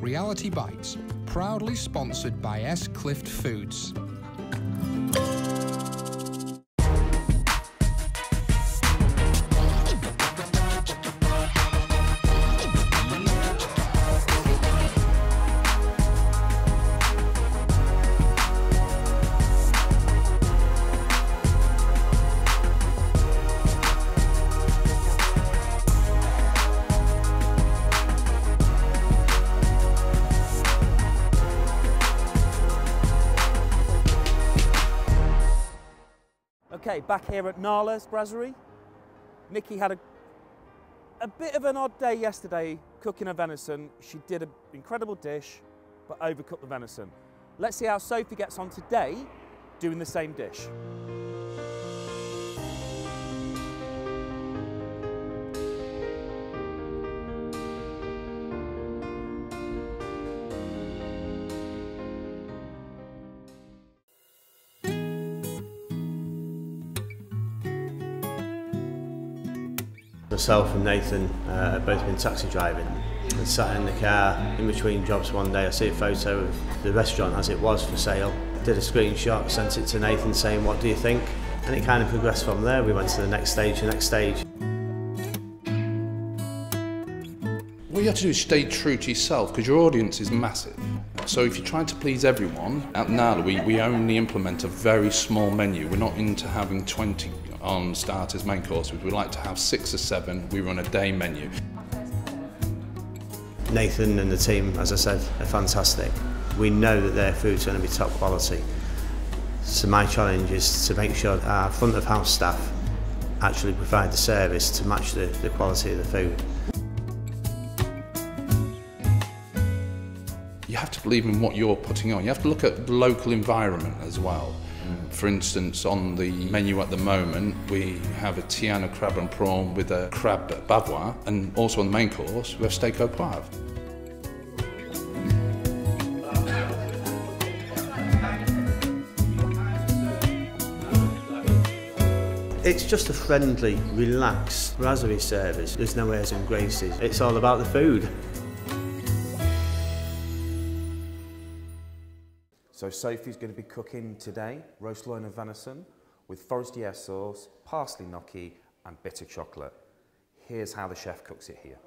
Reality Bites, proudly sponsored by S. Clift Foods. Okay, back here at Nala's Brasserie. Nikki had a bit of an odd day yesterday cooking her venison. She did an incredible dish, but overcooked the venison. Let's see how Sophie gets on today doing the same dish. Myself and Nathan have both been taxi driving and sat in the car in between jobs one day. I see a photo of the restaurant as it was for sale. Did a screenshot, sent it to Nathan saying, "What do you think?" And it kind of progressed from there. We went to the next stage. What you have to do is stay true to yourself because your audience is massive. So if you're trying to please everyone, at Nala we only implement a very small menu. We're not into having 20 on starters, main courses. We like to have 6 or 7. We run a day menu. Nathan and the team, as I said, are fantastic. We know that their food's going to be top quality. So my challenge is to make sure our front of house staff actually provide the service to match the quality of the food. You have to believe in what you're putting on. You have to look at the local environment as well. For instance, on the menu at the moment, we have a Tiana crab and prawn with a crab bavois, and also on the main course, we have steak au poivre. It's just a friendly, relaxed brasserie service. There's no airs and graces. It's all about the food. So Sophie's going to be cooking today roast loin of venison with forestier sauce, parsley gnocchi and bitter chocolate. Here's how the chef cooks it here.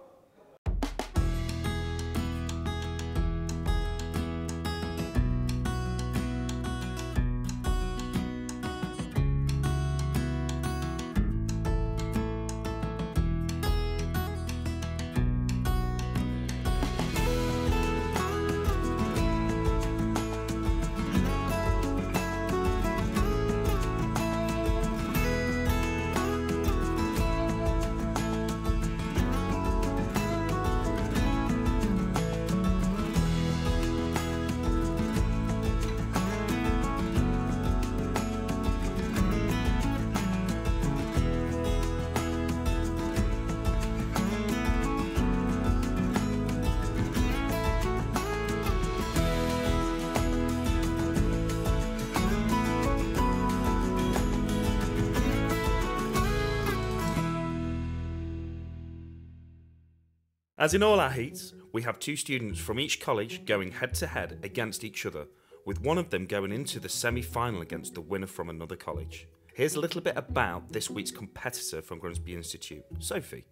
As in all our heats, we have 2 students from each college going head to head against each other, with one of them going into the semi-final against the winner from another college. Here's a little bit about this week's competitor from Grimsby Institute, Sophie.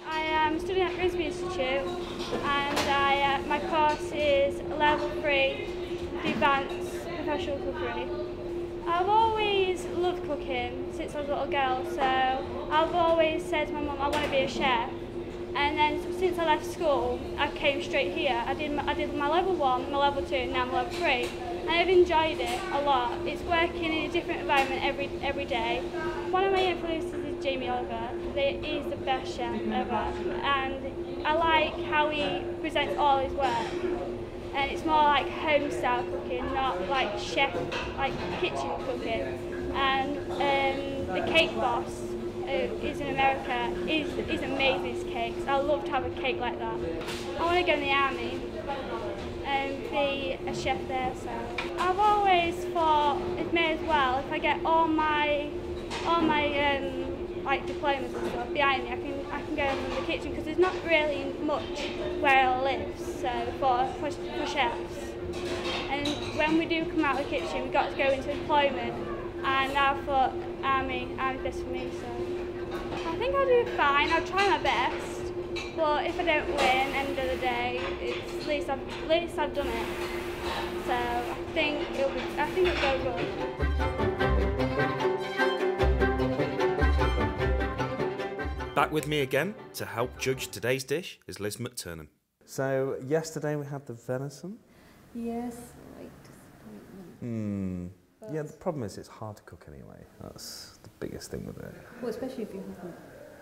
I am studying at Grimsby Institute and my course is level 3 advanced professional cookery. I've always loved cooking since I was a little girl, so I've always said to my mum I want to be a chef. And then since I left school, I came straight here. I did my level 1, my level 2, and now my level 3. And I've enjoyed it a lot. It's working in a different environment every day. One of my influences is Jamie Oliver. He is the best chef ever. And I like how he presents all his work. And it's more like home style cooking, not like chef, like kitchen cooking. And the cake boss, is in America, is amazing his cakes. I love to have a cake like that. I want to go in the army and be a chef there. So I've always thought it may as well if I get all my like diplomas and stuff behind me, I can go in the kitchen because there's not really much where I live, so for chefs. And when we do come out of the kitchen, we've got to go into employment, and I thought army's best for me, so I think I'll do fine. I'll try my best, but if I don't win, end of the day, at least I've done it. So I think it'll go good. Back with me again to help judge today's dish is Liz McTernan. So yesterday we had the venison. Yes, like disappointment. Yeah, the problem is it's hard to cook anyway. That's the biggest thing with it. Well, especially if you haven't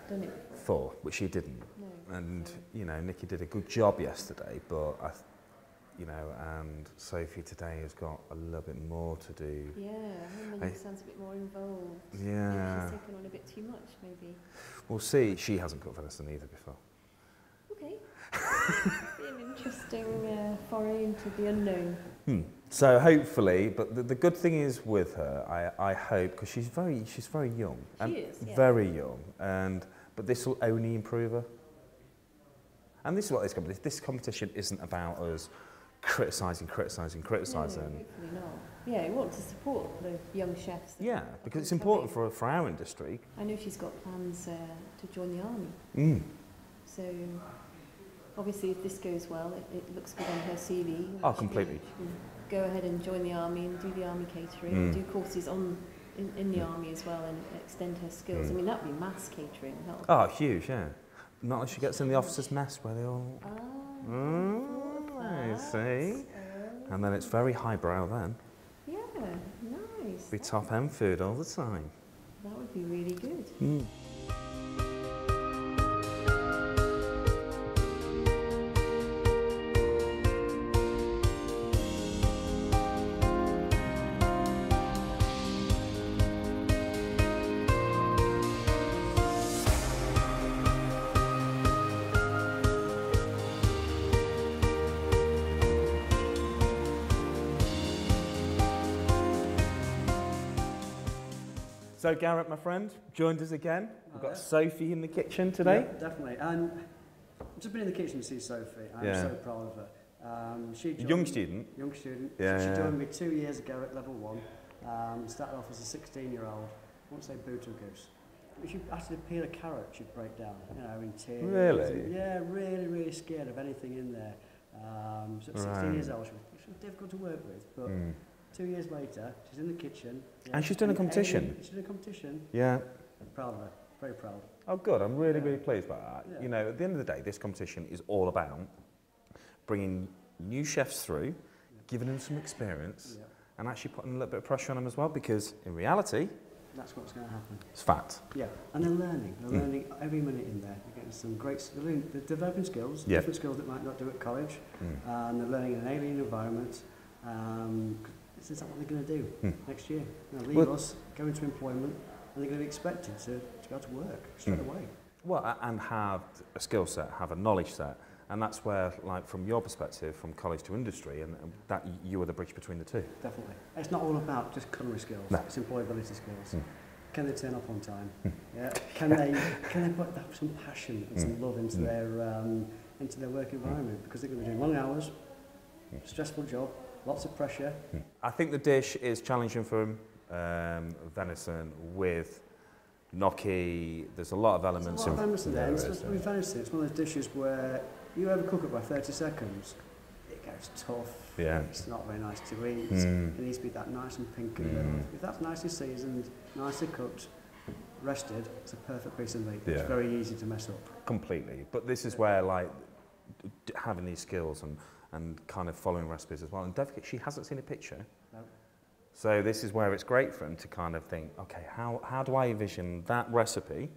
done it before, which she didn't. No. And you know, Nikki did a good job yesterday, but and Sophie today has got a little bit more to do. Yeah, Nikki sounds a bit more involved. Yeah. She's taken on a bit too much, maybe. We'll see. She hasn't cooked venison either before. Okay. Be an interesting foray into the unknown. So hopefully, but the good thing is with her, I hope, because she's very young. She is, yeah. Very young, but this will only improve her. And this is what this competition isn't about us criticising. No, hopefully not. Yeah, we want to support the young chefs. Yeah, because it's important for our industry. I know she's got plans to join the army. So obviously if this goes well, it looks good on her CV. Oh, completely. She can go ahead and join the army and do the army catering, and do courses in the army as well, and extend her skills. I mean, that would be mass catering. Oh, huge, yeah. Not unless she gets in the officers' mess where they all... I see. And then it's very highbrow then. Yeah, nice. Be top-end food all the time. That would be really good. So Garrett, my friend, joined us again. We've got Sophie in the kitchen today. Yeah, definitely. And I've just been in the kitchen to see Sophie. I'm so proud of her. She joined, young student. Young student. Yeah, she joined me 2 years ago at level 1. Started off as a 16-year-old. I won't say boot or goose. If you actually peel a carrot, she'd break down, in tears. Really? Yeah, really, really scared of anything in there. So at 16 years old, she was difficult to work with, but 2 years later, she's in the kitchen. Yeah, And she's done a competition. She's done a competition. Yeah. I'm proud of her. Very proud. Oh, good. I'm really, really pleased about that. Yeah. At the end of the day, this competition is all about bringing new chefs through, giving them some experience, and actually putting a little bit of pressure on them as well, because in reality, that's what's going to happen. It's fact. Yeah, and they're learning. They're learning every minute in there. They're getting some great, they're developing skills, different skills that might not do at college, and they're learning in an alien environment. This is what they're going to do next year. Leave us, go into employment, and they're going to be expected to be able to work straight away. Well, and have a skill set, have a knowledge set, and that's where, like, from your perspective, from college to industry, and that you are the bridge between the two. Definitely. It's not all about just culinary skills. No. It's employability skills. Can they turn up on time? Yeah. Can they put some passion and some love into their work environment, because they're going to be doing long hours, stressful job. Lots of pressure. I think the dish is challenging for him. Venison with gnocchi. There's a lot of elements. There's a lot of elements in there. With venison, it's one of those dishes where you overcook it by 30 seconds, it gets tough. Yeah. It's not very nice to eat. It needs to be that nice and pink in the middle. If that's nicely seasoned, nicely cooked, rested, it's a perfect piece of meat. It's very easy to mess up. Completely. But this is where, like, having these skills and kind of following recipes as well. And Devika, she hasn't seen a picture. No. So this is where it's great for him to kind of think, okay, how do I envision that recipe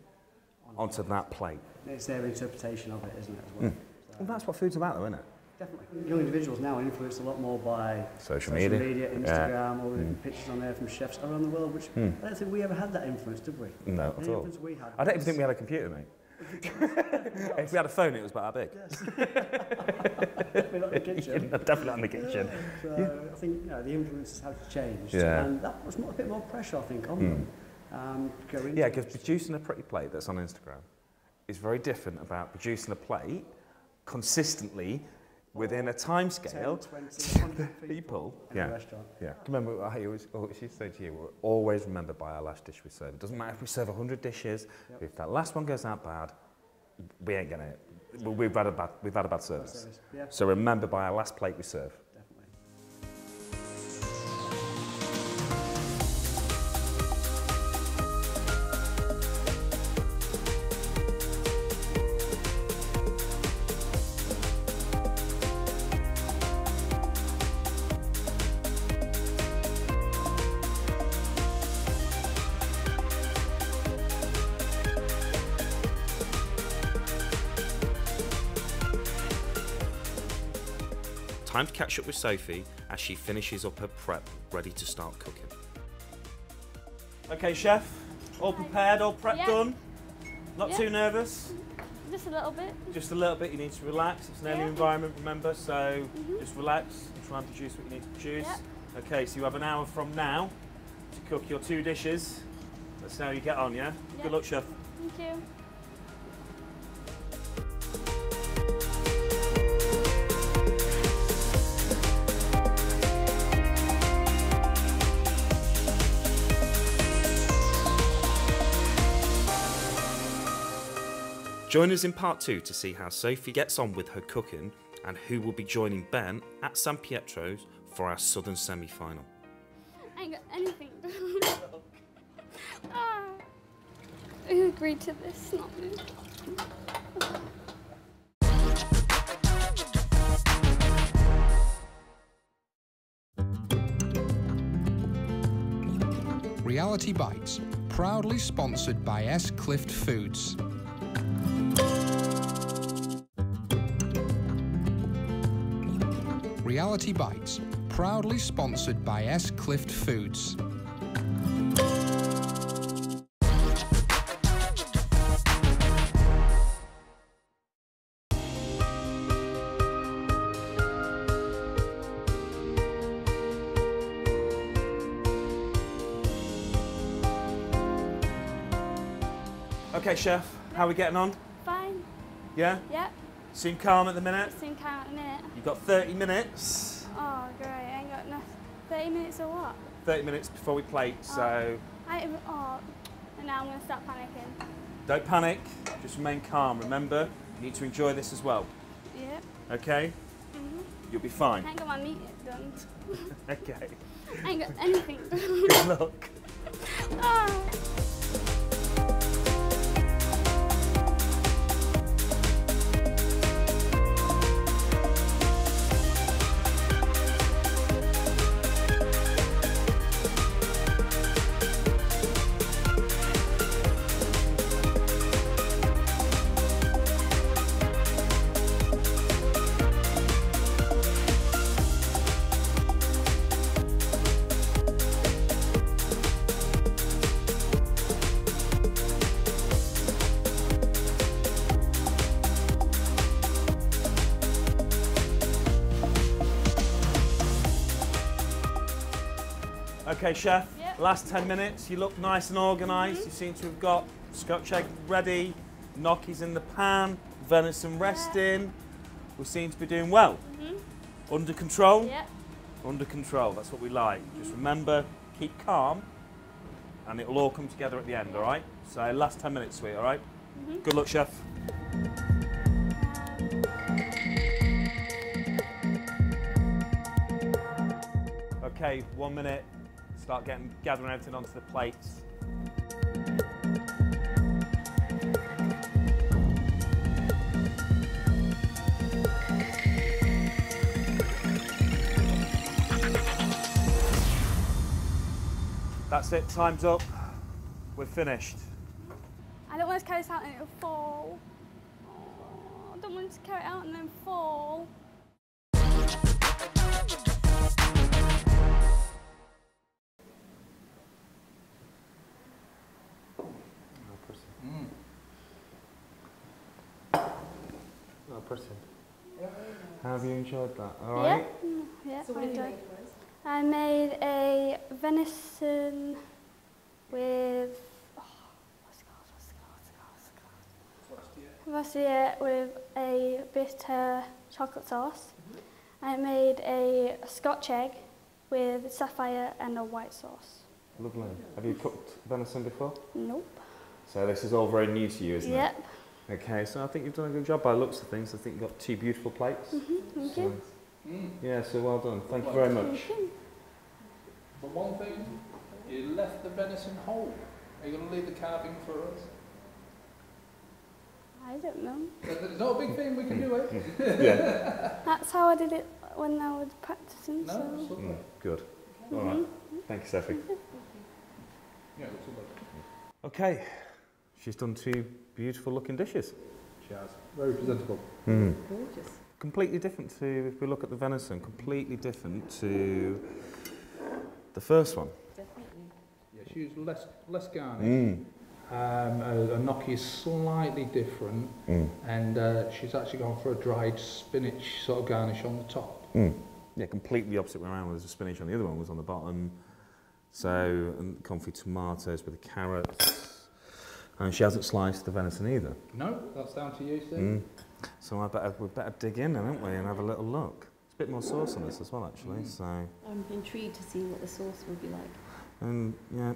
onto that plate? It's their interpretation of it, isn't it, as well? Well, that's what food's about, though, isn't it? Definitely. Young individuals now are influenced a lot more by social media, Instagram, all the different pictures on there from chefs around the world, which I don't think we ever had that influence, did we? No, at all. We had I don't even think we had a computer, mate. If we had a phone, it was about how big. Yes. Definitely not in the kitchen. Definitely not in the kitchen. So I think the influences have changed, Yeah. and that was a bit more pressure, I think, on them. go into Yeah, because producing a pretty plate that's on Instagram is very different about producing a plate consistently within a time scale 10, 20, 100 people in a restaurant. Yeah. Remember, I always used to say to you, we're always remembered by our last dish we serve. It doesn't matter if we serve 100 dishes, if that last one goes out bad, we ain't gonna. We've had a bad service. Yeah. So remember by our last plate we serve. Definitely. Time to catch up with Sophie as she finishes up her prep, ready to start cooking. Okay, chef, all prepared, all prep done? Not too nervous? Just a little bit. Just a little bit, you need to relax. It's an alien environment, remember, so just relax and try and produce what you need to produce. Okay, so you have an hour from now to cook your 2 dishes. Let's see how you get on, yeah? Good luck, chef. Thank you. Join us in part 2 to see how Sophie gets on with her cooking and who will be joining Ben at San Pietro's for our Southern semi-final. I ain't got anything to do. Who agreed to this? Not me. Reality Bites, proudly sponsored by Clift Foods. Reality Bites, proudly sponsored by Clift Foods. Okay, chef, how are we getting on? Fine. Yeah? Yep. Seem calm at the minute? Seem calm at the minute. You've got 30 minutes. Oh, great. I ain't got enough. 30 minutes or what? 30 minutes before we plate, so... and now I'm going to start panicking. Don't panic, just remain calm. Remember, you need to enjoy this as well. Yep. Okay? You'll be fine. I ain't got my meat yet done. Okay. I ain't got anything done. Good luck. Oh. Okay, chef, Yep. last 10 minutes. You look nice and organised. You seem to have got scotch egg ready, gnocchis in the pan, venison resting. We seem to be doing well. Under control? Yep. Under control, that's what we like. Just remember, keep calm, and it'll all come together at the end, all right? So last 10 minutes, sweet, all right? Good luck, chef. Okay, 1 minute. Start gathering everything onto the plates. That's it, time's up. We're finished. I don't want to carry this out and it'll fall. Oh, I don't want to carry it out and then fall. Oh, pretty. How have you enjoyed that? All right? Yeah, So what I did you enjoyed. make for us? I made a venison with Vassier with a bitter chocolate sauce. I made a Scotch egg with sapphire and a white sauce. Lovely. Have you cooked venison before? Nope. So this is all very new to you, isn't it? Yep. Okay, so I think you've done a good job by the looks of things. I think you've got 2 beautiful plates. Thank you. Yeah, so well done. Thank you very much. But one thing, you left the venison whole. Are you going to leave the carving for us? I don't know. It's not a big thing, we can do it. Yeah. That's how I did it when I was practicing. No, So. it's lovely. Good. All right. Thank you, Sophie. Yeah, it's lovely. Okay, she's done 2 beautiful looking dishes. She has. Very presentable. Gorgeous. Completely different to, if we look at the venison, completely different to the first one. Definitely. Yeah, she used less garnish. A gnocchi is slightly different, and she's actually gone for a dried spinach sort of garnish on the top. Yeah, completely opposite way around. There's the spinach on the other one was on the bottom. So, and confit tomatoes with the carrots. And she hasn't sliced the venison either. No, that's down to you, Steve. So we better dig in, haven't we, and have a little look. It's a bit more sauce on this as well, actually. So, I'm intrigued to see what the sauce would be like. and yeah,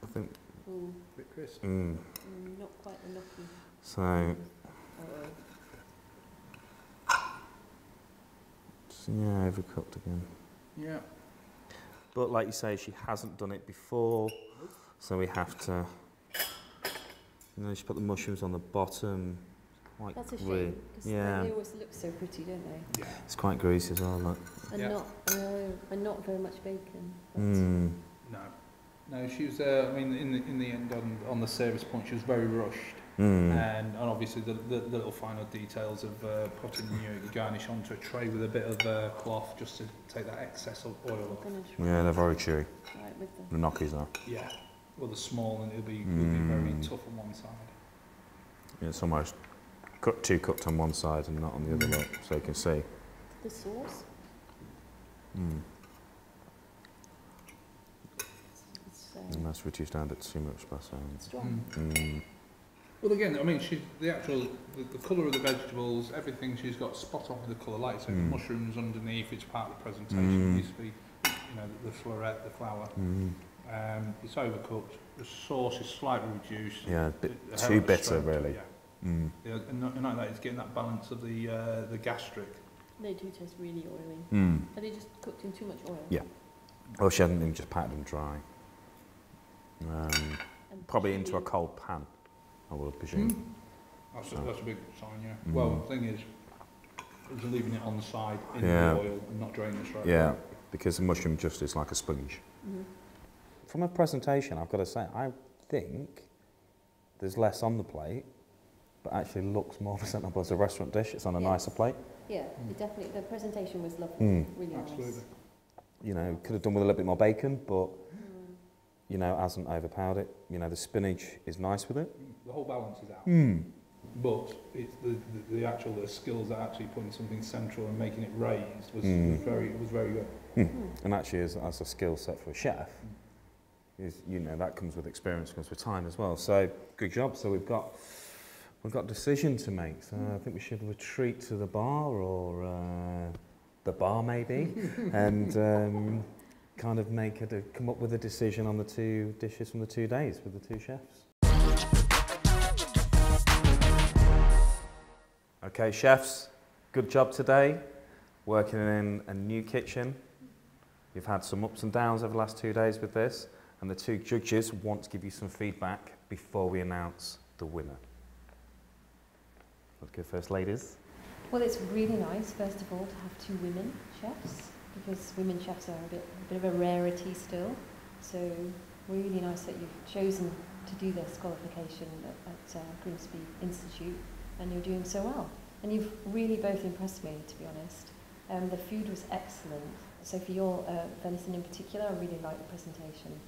I think. Ooh, A bit crisp. not quite the gnocchi. So, yeah, overcooked again. Yeah. But like you say, she hasn't done it before, so we have to. You know, she put the mushrooms on the bottom. Quite That's a greasy. shame, because Yeah, they always look so pretty, don't they? Yeah. it's quite greasy as well. Look. And Yeah. and not very much bacon. But No. No, she was, I mean, in the end, on the service point, she was very rushed. And obviously the little final details of putting your garnish onto a tray with a bit of cloth just to take that excess of oil off. Yeah, they're very chewy. Right, with The gnocchis are. Yeah. Well, the small, and it'll be very tough on one side. Yeah, it's almost too cooked on one side and not on the other. Look, so you can see. the sauce. It's And that's reduced down to too much by saying. strong. Well, again, I mean, the colour of the vegetables, everything, she's got spot on with the colour. Like I said, the mushrooms underneath, it's part of the presentation. It used to be, you know, the floret, the flour. It's overcooked. The sauce is slightly reduced. Yeah, a bit A too hell of a bitter, strength, really. Yeah. Yeah, and not like that, it's getting that balance of the gastric. They do taste really oily. Are they just cooked in too much oil? Yeah. Well, she hadn't even just patted them dry. And Probably into a cold pan, I would presume. That's a big sign, yeah. Well, the thing is leaving it on the side in Yeah. the oil and not draining it straight Yeah, away. because the mushroom just is like a sponge. From a presentation, I've got to say, I think there's less on the plate, but actually looks more presentable as a restaurant dish. It's on a nicer plate. Yeah, it definitely. The presentation was lovely. Really Absolutely. nice. You know, could have done with a little bit more bacon, but you know, hasn't overpowered it. You know, the spinach is nice with it. The whole balance is out. But it's the skills at actually putting something central and making it raised was very good. And actually, as a skill set for a chef, is, you know, that comes with experience, comes with time as well. So good job. So we've got a decision to make. So I think we should retreat to the bar or the bar maybe, and kind of come up with a decision on the 2 dishes from the 2 days with the 2 chefs. Okay, chefs, good job today, working in a new kitchen. You've had some ups and downs over the last 2 days with this, and the 2 judges want to give you some feedback before we announce the winner. Let's go first, ladies. Well, it's really nice, first of all, to have 2 women chefs, because women chefs are a bit of a rarity still. So really nice that you've chosen to do this qualification at Grimsby Institute, and you're doing so well. And you've really both impressed me, to be honest. The food was excellent. So for your venison in particular, I really liked the presentation.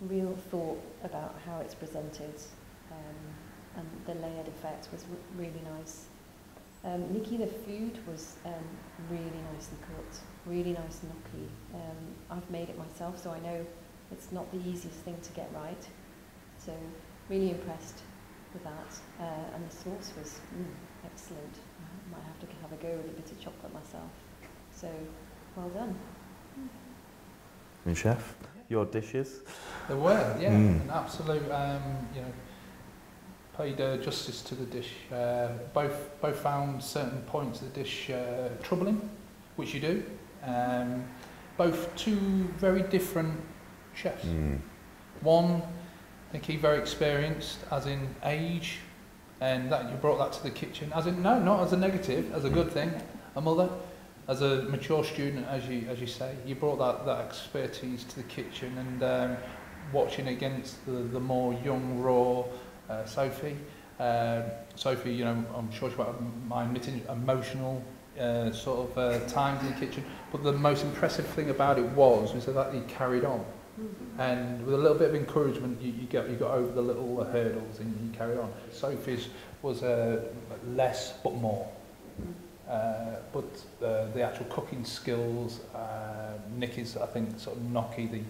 Real thought about how it's presented, and the layered effect was really nice. Nikki, the food was really nicely cooked, really nice gnocchi. I've made it myself, so I know it's not the easiest thing to get right. So really impressed with that, and the sauce was excellent. I might have to have a go with a bit of chocolate myself. So well done. And chef, your dishes? They were, yeah, an absolute, paid justice to the dish. Both found certain points of the dish troubling, which you do. Both two very different chefs. One, Nikki, very experienced, as in age, and that you brought that to the kitchen, as in, no, not as a negative, as a good thing. A mother, as a mature student, as you say, you brought that expertise to the kitchen, and watching against the more young, raw Sophie. Sophie, you know, I'm sure she won't mind admitting emotional sort of times in the kitchen, but the most impressive thing about it was that he carried on. And with a little bit of encouragement, you got over the little hurdles and you carried on. Sophie's was less but more. But the actual cooking skills, Nikki's, I think, sort of gnocchi,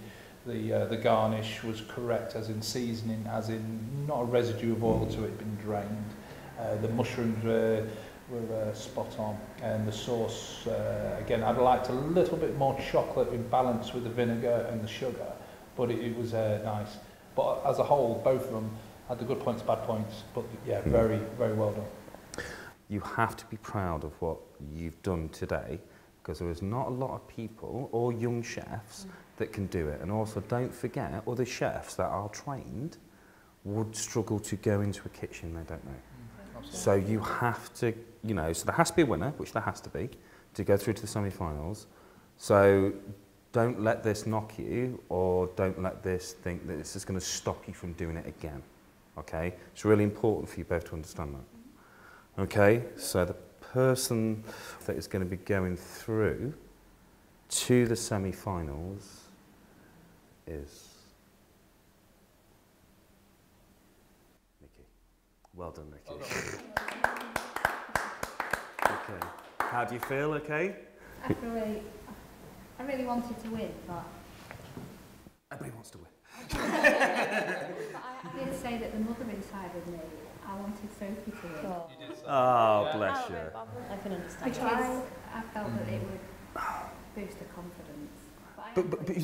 the garnish was correct, as in seasoning, as in not a residue of oil to it being drained. The mushrooms were spot on, and the sauce, again, I'd liked a little bit more chocolate in balance with the vinegar and the sugar, but it was nice. But as a whole, both of them had the good points, bad points, but yeah, very, very well done. You have to be proud of what you've done today, because there is not a lot of people or young chefs that can do it. And also don't forget, other chefs that are trained would struggle to go into a kitchen they don't know. So you have to, you know, so there has to be a winner, which there has to be, to go through to the semi-finals. So don't let this knock you, or don't let this think that this is going to stop you from doing it again. Okay? It's really important for you both to understand that. Okay? So the person that is going to be going through to the semi-finals is Nikki. Well done, Nikki. Okay. How do you feel, okay? I really wanted to win, but... Everybody wants to win. But I did say that the mother inside of me, I wanted Sophie to win. Oh, bless you. I can understand. Because I felt that it would boost her confidence. But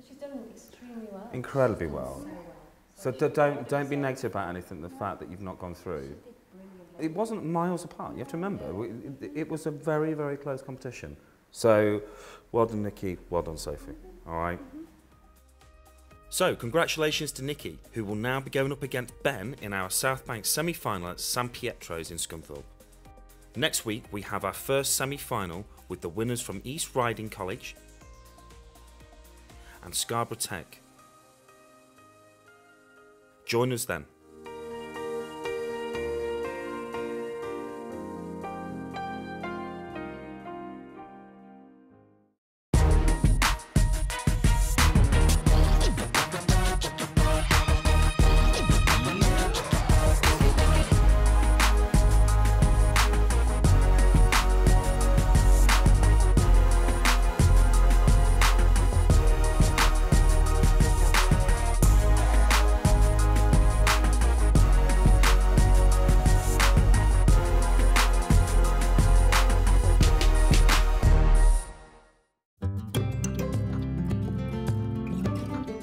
She's done extremely well. incredibly well. So don't be negative about anything, the fact that you've not gone through. It wasn't miles apart, you have to remember. It was a very, very close competition. So, well done, Nikki, well done, Sophie. All right? So, congratulations to Nikki, who will now be going up against Ben in our South Bank semi-final at San Pietro's in Scunthorpe. Next week, we have our first semi-final with the winners from East Riding College and Scarborough Tech. Join us then.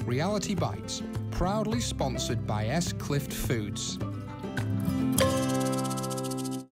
Reality Bites, proudly sponsored by Cleethorpes Foods.